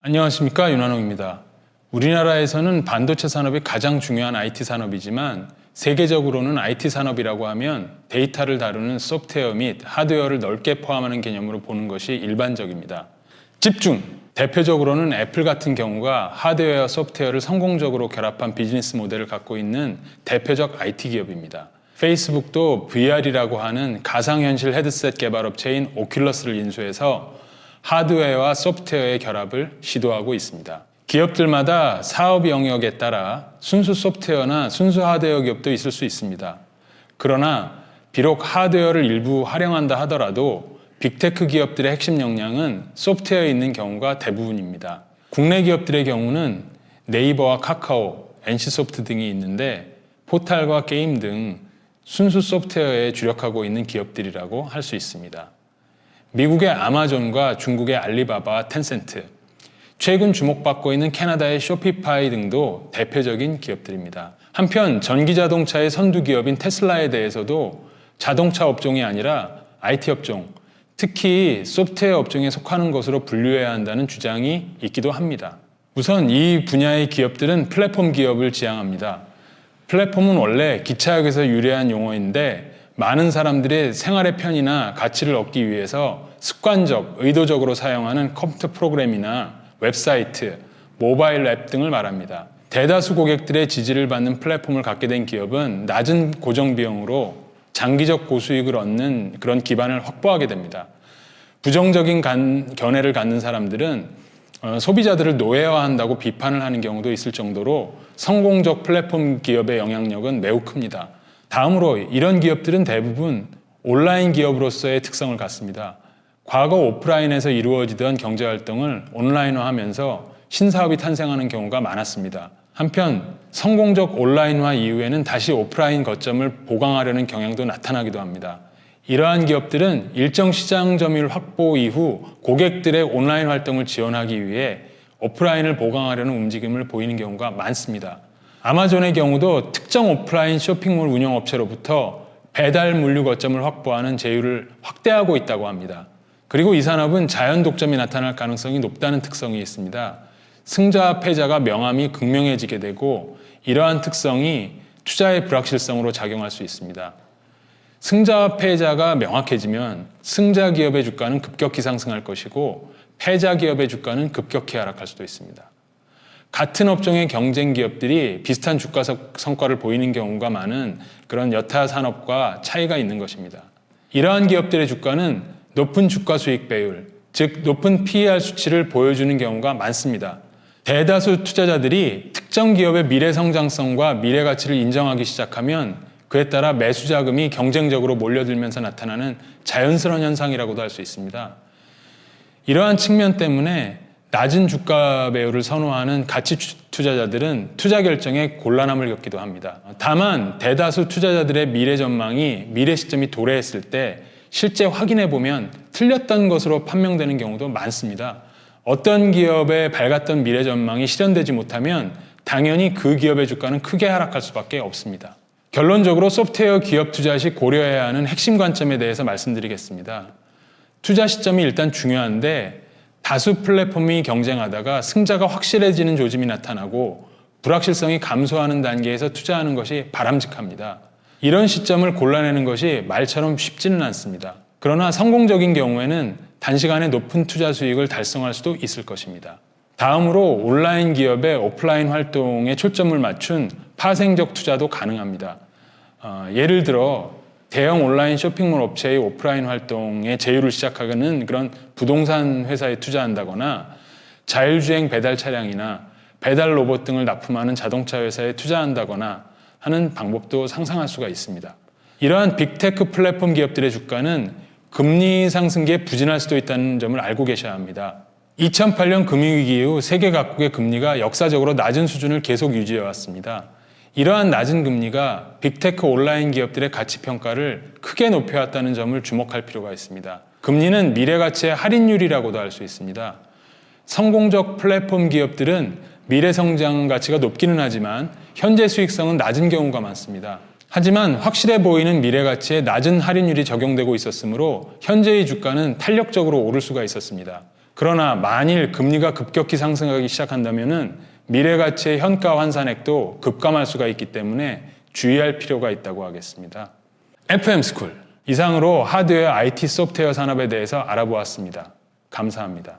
안녕하십니까, 윤환홍입니다. 우리나라에서는 반도체 산업이 가장 중요한 IT 산업이지만 세계적으로는 IT 산업이라고 하면 데이터를 다루는 소프트웨어 및 하드웨어를 넓게 포함하는 개념으로 보는 것이 일반적입니다. 집중! 대표적으로는 애플 같은 경우가 하드웨어, 소프트웨어를 성공적으로 결합한 비즈니스 모델을 갖고 있는 대표적 IT 기업입니다. 페이스북도 VR이라고 하는 가상현실 헤드셋 개발 업체인 오큘러스를 인수해서 하드웨어와 소프트웨어의 결합을 시도하고 있습니다. 기업들마다 사업 영역에 따라 순수 소프트웨어나 순수 하드웨어 기업도 있을 수 있습니다. 그러나 비록 하드웨어를 일부 활용한다 하더라도 빅테크 기업들의 핵심 역량은 소프트웨어에 있는 경우가 대부분입니다. 국내 기업들의 경우는 네이버와 카카오, NC소프트 등이 있는데 포탈과 게임 등 순수 소프트웨어에 주력하고 있는 기업들이라고 할 수 있습니다. 미국의 아마존과 중국의 알리바바와 텐센트, 최근 주목받고 있는 캐나다의 쇼피파이 등도 대표적인 기업들입니다. 한편 전기자동차의 선두 기업인 테슬라에 대해서도 자동차 업종이 아니라 IT 업종, 특히 소프트웨어 업종에 속하는 것으로 분류해야 한다는 주장이 있기도 합니다. 우선 이 분야의 기업들은 플랫폼 기업을 지향합니다. 플랫폼은 원래 기차역에서 유래한 용어인데 많은 사람들의 생활의 편의나 가치를 얻기 위해서 습관적, 의도적으로 사용하는 컴퓨터 프로그램이나 웹사이트, 모바일 앱 등을 말합니다. 대다수 고객들의 지지를 받는 플랫폼을 갖게 된 기업은 낮은 고정 비용으로 장기적 고수익을 얻는 그런 기반을 확보하게 됩니다. 부정적인 견해를 갖는 사람들은 소비자들을 노예화한다고 비판을 하는 경우도 있을 정도로 성공적 플랫폼 기업의 영향력은 매우 큽니다. 다음으로 이런 기업들은 대부분 온라인 기업으로서의 특성을 갖습니다. 과거 오프라인에서 이루어지던 경제활동을 온라인화하면서 신사업이 탄생하는 경우가 많았습니다. 한편 성공적 온라인화 이후에는 다시 오프라인 거점을 보강하려는 경향도 나타나기도 합니다. 이러한 기업들은 일정 시장 점유율 확보 이후 고객들의 온라인 활동을 지원하기 위해 오프라인을 보강하려는 움직임을 보이는 경우가 많습니다. 아마존의 경우도 특정 오프라인 쇼핑몰 운영업체로부터 배달 물류 거점을 확보하는 제휴를 확대하고 있다고 합니다. 그리고 이 산업은 자연 독점이 나타날 가능성이 높다는 특성이 있습니다. 승자와 패자가 명암이 극명해지게 되고 이러한 특성이 투자의 불확실성으로 작용할 수 있습니다. 승자와 패자가 명확해지면 승자 기업의 주가는 급격히 상승할 것이고 패자 기업의 주가는 급격히 하락할 수도 있습니다. 같은 업종의 경쟁 기업들이 비슷한 주가 성과를 보이는 경우가 많은 그런 여타 산업과 차이가 있는 것입니다. 이러한 기업들의 주가는 높은 주가 수익 배율, 즉 높은 PER 수치를 보여주는 경우가 많습니다. 대다수 투자자들이 특정 기업의 미래 성장성과 미래 가치를 인정하기 시작하면 그에 따라 매수 자금이 경쟁적으로 몰려들면서 나타나는 자연스러운 현상이라고도 할 수 있습니다. 이러한 측면 때문에 낮은 주가 배율을 선호하는 가치 투자자들은 투자 결정에 곤란함을 겪기도 합니다. 다만 대다수 투자자들의 미래 전망이 미래 시점이 도래했을 때 실제 확인해 보면 틀렸던 것으로 판명되는 경우도 많습니다. 어떤 기업의 밝았던 미래 전망이 실현되지 못하면 당연히 그 기업의 주가는 크게 하락할 수밖에 없습니다. 결론적으로 소프트웨어 기업 투자 시 고려해야 하는 핵심 관점에 대해서 말씀드리겠습니다. 투자 시점이 일단 중요한데 다수 플랫폼이 경쟁하다가 승자가 확실해지는 조짐이 나타나고 불확실성이 감소하는 단계에서 투자하는 것이 바람직합니다. 이런 시점을 골라내는 것이 말처럼 쉽지는 않습니다. 그러나 성공적인 경우에는 단시간에 높은 투자 수익을 달성할 수도 있을 것입니다. 다음으로 온라인 기업의 오프라인 활동에 초점을 맞춘 파생적 투자도 가능합니다. 예를 들어 대형 온라인 쇼핑몰 업체의 오프라인 활동에 제휴를 시작하는 그런 부동산 회사에 투자한다거나 자율주행 배달 차량이나 배달 로봇 등을 납품하는 자동차 회사에 투자한다거나 하는 방법도 상상할 수가 있습니다. 이러한 빅테크 플랫폼 기업들의 주가는 금리 상승기에 부진할 수도 있다는 점을 알고 계셔야 합니다. 2008년 금융위기 이후 세계 각국의 금리가 역사적으로 낮은 수준을 계속 유지해 왔습니다. 이러한 낮은 금리가 빅테크 온라인 기업들의 가치 평가를 크게 높여왔다는 점을 주목할 필요가 있습니다. 금리는 미래 가치의 할인율이라고도 할 수 있습니다. 성공적 플랫폼 기업들은 미래 성장 가치가 높기는 하지만 현재 수익성은 낮은 경우가 많습니다. 하지만 확실해 보이는 미래 가치에 낮은 할인율이 적용되고 있었으므로 현재의 주가는 탄력적으로 오를 수가 있었습니다. 그러나 만일 금리가 급격히 상승하기 시작한다면 미래 가치의 현가 환산액도 급감할 수가 있기 때문에 주의할 필요가 있다고 하겠습니다. FM스쿨, 이상으로 하드웨어 IT 소프트웨어 산업에 대해서 알아보았습니다. 감사합니다.